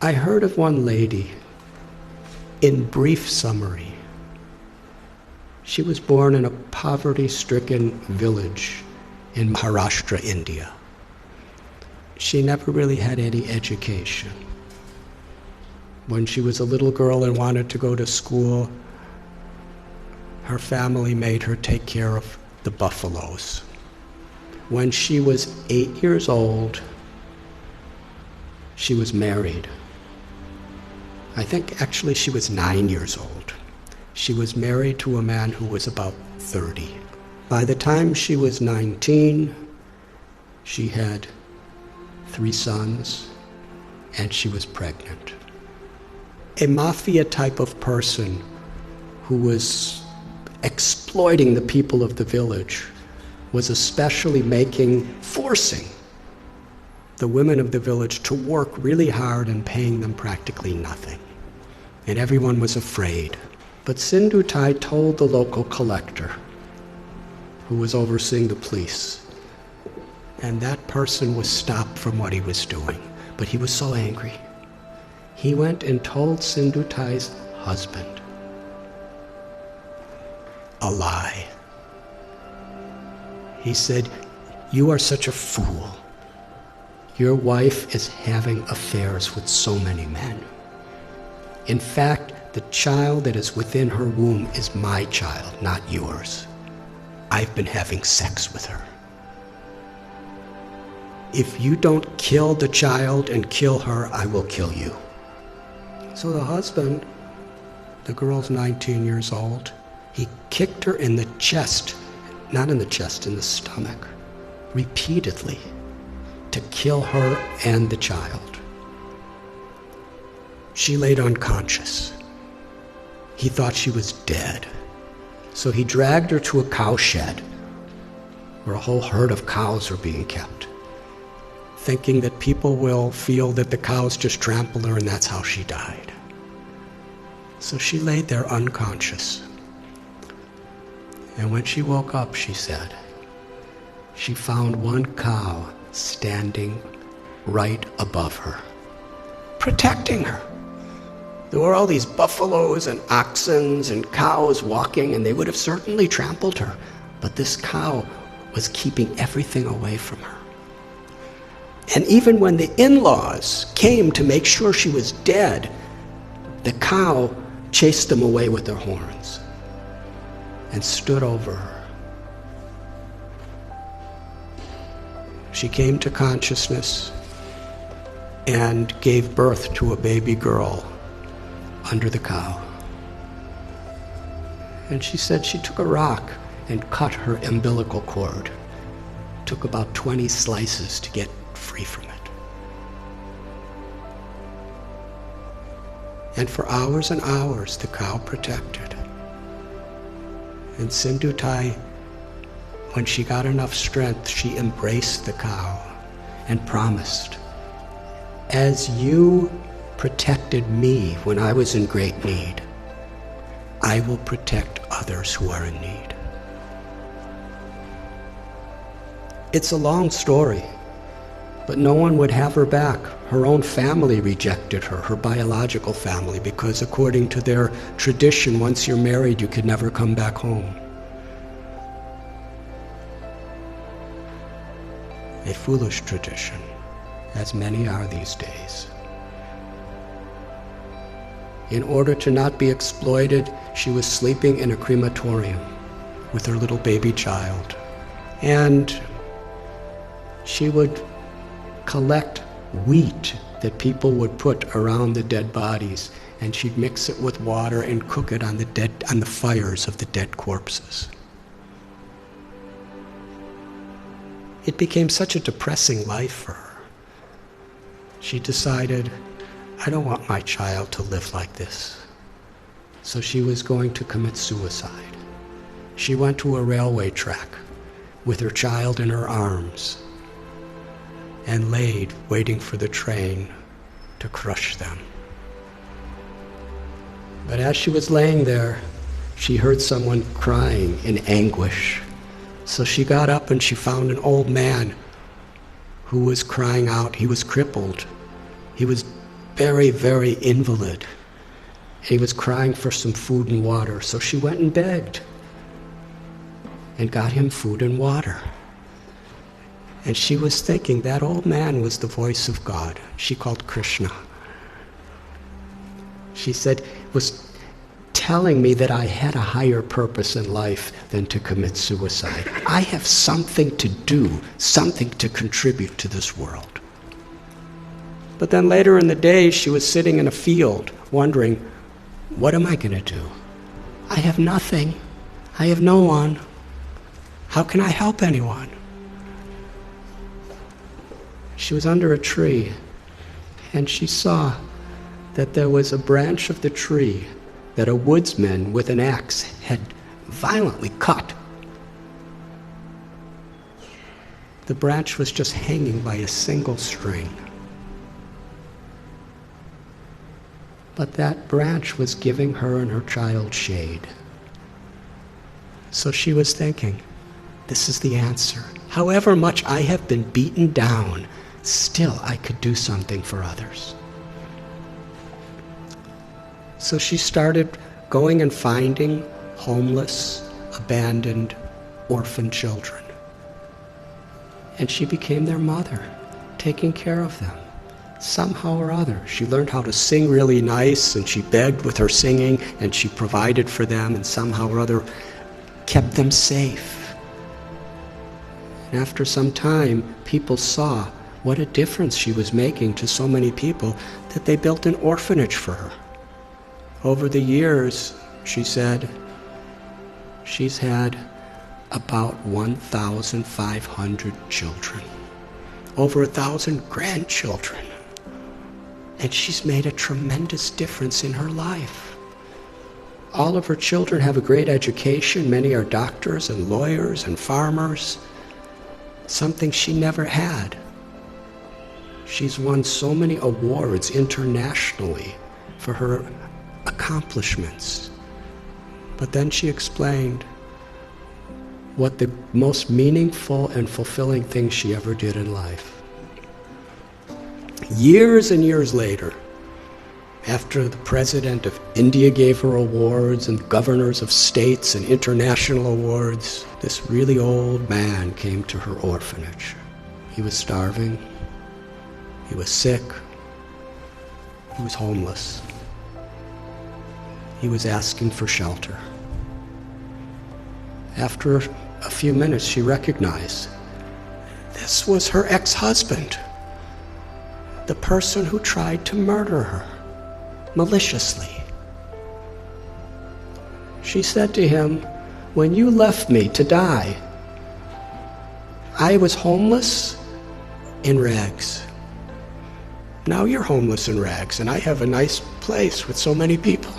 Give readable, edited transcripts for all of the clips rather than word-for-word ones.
I heard of one lady, in brief summary. She was born in a poverty-stricken village in Maharashtra, India. She never really had any education. When she was a little girl and wanted to go to school, her family made her take care of the buffaloes. When she was 8 years old, she was married. I think actually she was 9 years old. She was married to a man who was about 30. By the time she was 19, she had 3 sons, and she was pregnant. A mafia type of person who was exploiting the people of the village was especially forcing the women of the village to work really hard and paying them practically nothing. And everyone was afraid. But Sindhutai told the local collector, who was overseeing the police, and that person was stopped from what he was doing. But he was so angry. He went and told Sindhutai's husband a lie. He said, "You are such a fool. Your wife is having affairs with so many men. In fact, the child that is within her womb is my child, not yours. I've been having sex with her. If you don't kill the child and kill her, I will kill you." So the husband, the girl's 19 years old, he kicked her in the chest, not in the chest, in the stomach, repeatedly, to kill her and the child. She laid unconscious. He thought she was dead. So he dragged her to a cow shed where a whole herd of cows are being kept, thinking that people will feel that the cows just trampled her and that's how she died. So she laid there unconscious. And when she woke up, she said, she found one cow standing right above her, protecting her. There were all these buffaloes and oxen and cows walking, and they would have certainly trampled her. But this cow was keeping everything away from her. And even when the in-laws came to make sure she was dead, the cow chased them away with their horns and stood over her. She came to consciousness and gave birth to a baby girl under the cow. And she said she took a rock and cut her umbilical cord. Took about 20 slices to get free from it. And for hours and hours, the cow protected. And Sindhutai, when she got enough strength, she embraced the cow and promised, "As you protected me when I was in great need, I will protect others who are in need." It's a long story, but no one would have her back. Her own family rejected her, her biological family, because according to their tradition, once you're married, you could never come back home. A foolish tradition, as many are these days. In order to not be exploited, she was sleeping in a crematorium with her little baby child. And she would collect wheat that people would put around the dead bodies, and she'd mix it with water and cook it on the fires of the dead corpses. It became such a depressing life for her. She decided, I don't want my child to live like this. So she was going to commit suicide. She went to a railway track with her child in her arms and laid waiting for the train to crush them. But as she was laying there, she heard someone crying in anguish. So she got up and she found an old man who was crying out. He was crippled. He was very, very invalid. He was crying for some food and water, so she went and begged and got him food and water. And she was thinking that old man was the voice of God. She called Krishna. She said, was telling me that I had a higher purpose in life than to commit suicide. I have something to do, something to contribute to this world. But then later in the day, she was sitting in a field wondering, what am I going to do? I have nothing. I have no one. How can I help anyone? She was under a tree, and she saw that there was a branch of the tree that a woodsman with an axe had violently cut. The branch was just hanging by a single string. But that branch was giving her and her child shade. So she was thinking, this is the answer. However much I have been beaten down, still I could do something for others. So she started going and finding homeless, abandoned, orphan children. And she became their mother, taking care of them. Somehow or other, she learned how to sing really nice, and she begged with her singing, and she provided for them, and somehow or other kept them safe. And after some time, people saw what a difference she was making to so many people that they built an orphanage for her. Over the years, she said, she's had about 1,500 children, over 1,000 grandchildren. And she's made a tremendous difference in her life. All of her children have a great education. Many are doctors and lawyers and farmers, something she never had. She's won so many awards internationally for her accomplishments. But then she explained what the most meaningful and fulfilling thing she ever did in life. Years and years later, after the president of India gave her awards and governors of states and international awards, this really old man came to her orphanage. He was starving. He was sick. He was homeless. He was asking for shelter. After a few minutes, she recognized this was her ex-husband, the person who tried to murder her maliciously. She said to him, when you left me to die, I was homeless in rags. Now you're homeless in rags, and I have a nice place with so many people.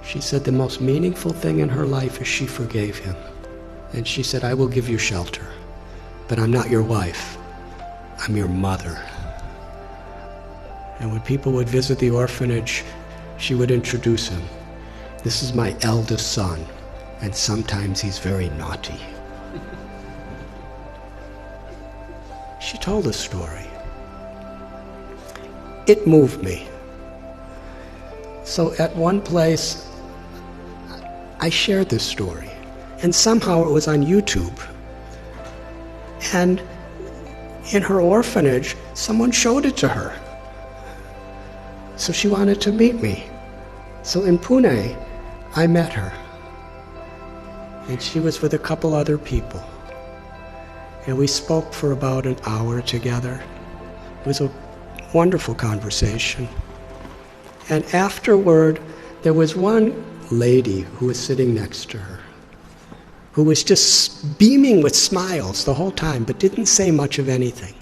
She said the most meaningful thing in her life is she forgave him. And she said, I will give you shelter, but I'm not your wife. I'm your mother. And when people would visit the orphanage, she would introduce him. This is my eldest son, and sometimes he's very naughty. She told a story. It moved me. So at one place, I shared this story, and somehow it was on YouTube. And in her orphanage, someone showed it to her. So she wanted to meet me. So in Pune, I met her. And she was with a couple other people. And we spoke for about an hour together. It was a wonderful conversation. And afterward, there was one lady who was sitting next to her, who was just beaming with smiles the whole time, but didn't say much of anything.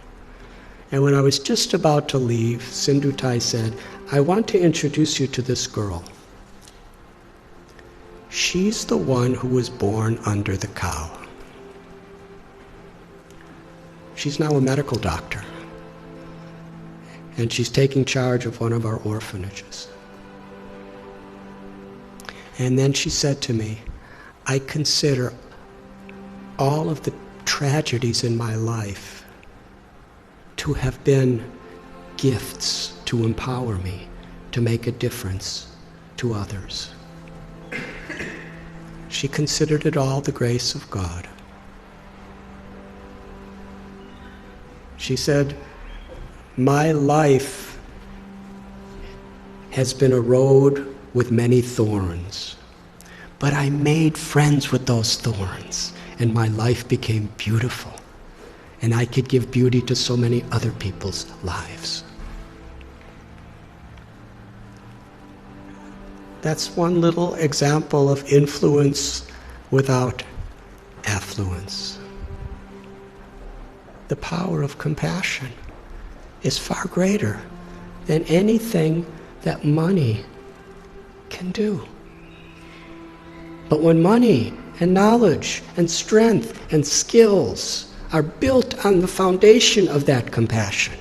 And when I was just about to leave, Sindhutai said, I want to introduce you to this girl. She's the one who was born under the cow. She's now a medical doctor, and she's taking charge of one of our orphanages. And then she said to me, I consider all of the tragedies in my life to have been gifts to empower me to make a difference to others. She considered it all the grace of God. She said, "My life has been a road with many thorns, but I made friends with those thorns, and my life became beautiful, and I could give beauty to so many other people's lives." That's one little example of influence without affluence. The power of compassion is far greater than anything that money can do. But when money and knowledge and strength and skills are built on the foundation of that compassion,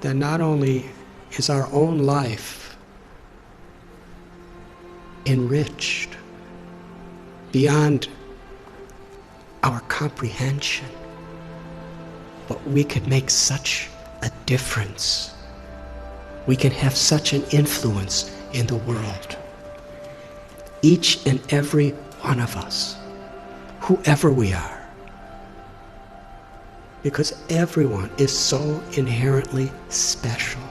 then not only is our own life enriched beyond our comprehension, but we could make such a difference. We can have such an influence in the world. Each and every one of us, whoever we are. Because everyone is so inherently special.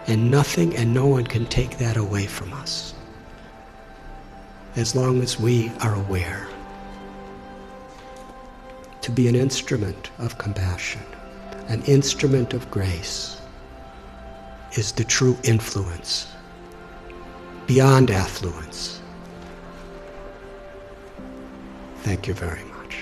And nothing and no one can take that away from us, as long as we are aware. To be an instrument of compassion, an instrument of grace, is the true influence, beyond affluence. Thank you very much.